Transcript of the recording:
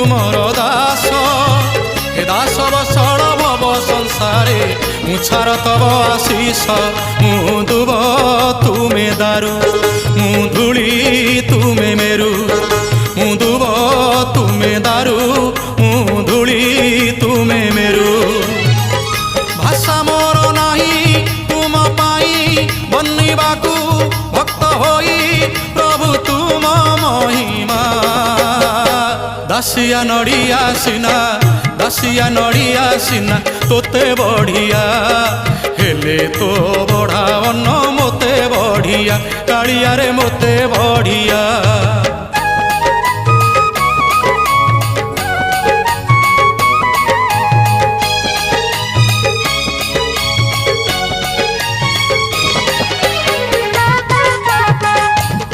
तुमर दास हे दास बसड़ भव संसारे मुछार तब आशीष मु दुब तुमे दारू मु धूली तुमे मेरु मु दुब तुमे दारू मु धूली तुमे मेरु भाषा मोर नाही तुम पाई बनिबाकू भक्त होई प्रभु तुम महिमा दासिया नड़िया सिना दासिया नड़िया सिना तोते बढ़िया हेले तो बढ़ा अन्न मोते बढ़िया कालिया रे मोते बढ़िया।